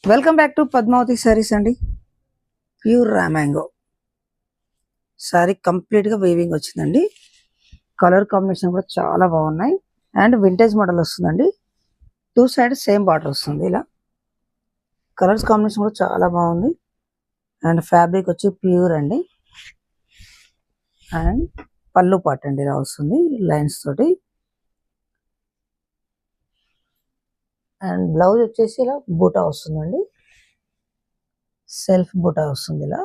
Welcome back to Padmavati sarees అండి. Pure రామాంగో sari complete గా వీవింగ్ వచ్చిందండి. కలర్ కాంబినేషన్ కూడా చాలా బాగున్నాయి అండ్ వింటేజ్ మోడల్ వస్తుందండి. టూ సైడ్ సేమ్ బార్డర్ వస్తుంది. ఇలా కలర్స్ కాంబినేషన్ కూడా చాలా బాగుంది అండ్ ఫ్యాబ్రిక్ వచ్చి ప్యూర్ అండి. అండ్ పళ్ళు పాట అండి ఇలా వస్తుంది లైన్స్ తోటి. అండ్ బ్లౌజ్ వచ్చేసి ఇలా బూటా వస్తుందండి, సెల్ఫ్ బూటా వస్తుంది. ఇలా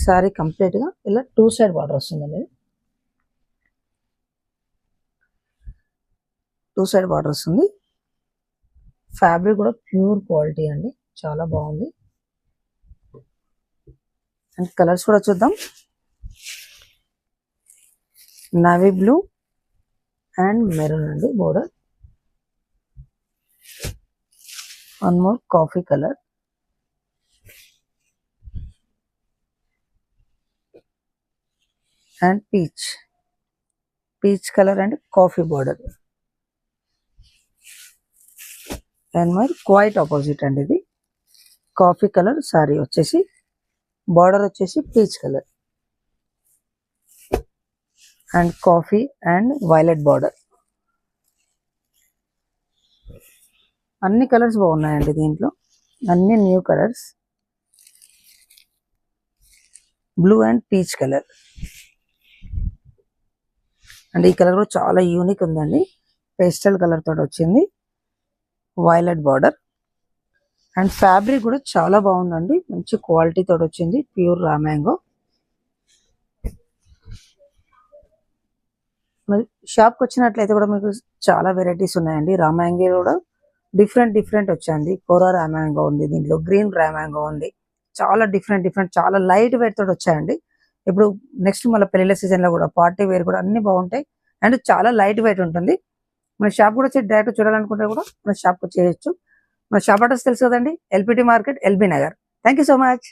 సారీ కంప్లీట్ గా ఇలా టూ సైడ్ బార్డర్ వస్తుందండి. టూ సైడ్ బార్డర్ వస్తుంది. ఫ్యాబ్రిక్ కూడా ప్యూర్ క్వాలిటీ అండి, చాలా బాగుంది. అండ్ కలర్స్ కూడా చూద్దాం. నావీ బ్లూ అండ్ మెరూన్ అండి border. One more coffee colour and peach colour and coffee border. And మరి క్వైట్ ఆపోజిట్ అండి, ఇది కాఫీ కలర్ సారీ వచ్చేసి బార్డర్ వచ్చేసి peach colour and coffee and violet border. అన్ని colours బాగున్నాయండి దీంట్లో, అన్ని new colours. Blue and peach colour and ఈ కలర్ కూడా చాలా యూనిక్ ఉందండి. పేస్టల్ కలర్ తోటి వచ్చింది, వైలెట్ బార్డర్. అండ్ ఫ్యాబ్రిక్ కూడా చాలా బాగుందండి, మంచి క్వాలిటీ తోటి వచ్చింది, ప్యూర్ రామాంగో. మరి షాప్కి వచ్చినట్లయితే కూడా మీకు చాలా వెరైటీస్ ఉన్నాయండి. రామాంగో కూడా డిఫరెంట్ వచ్చాయండి. కోరా రామాంగో ఉంది, దీంట్లో గ్రీన్ రామాంగో ఉంది. చాలా డిఫరెంట్ చాలా లైట్ వెయిట్ తోటి వచ్చాయండి. ఇప్పుడు నెక్స్ట్ మళ్ళీ పెళ్లిళ్ళ సీజన్ లో కూడా పార్టీ వేర్ కూడా అన్ని బాగుంటాయి అండ్ చాలా లైట్ వెయిట్ ఉంటుంది. మన షాప్ కూడా వచ్చి డైరెక్ట్ చూడాలనుకుంటే కూడా మన షాప్కి వచ్చేయచ్చు. మన షాప్ అడ్రస్ తెలుసు కదండి, LPT market, LB Nagar. Thank you so much.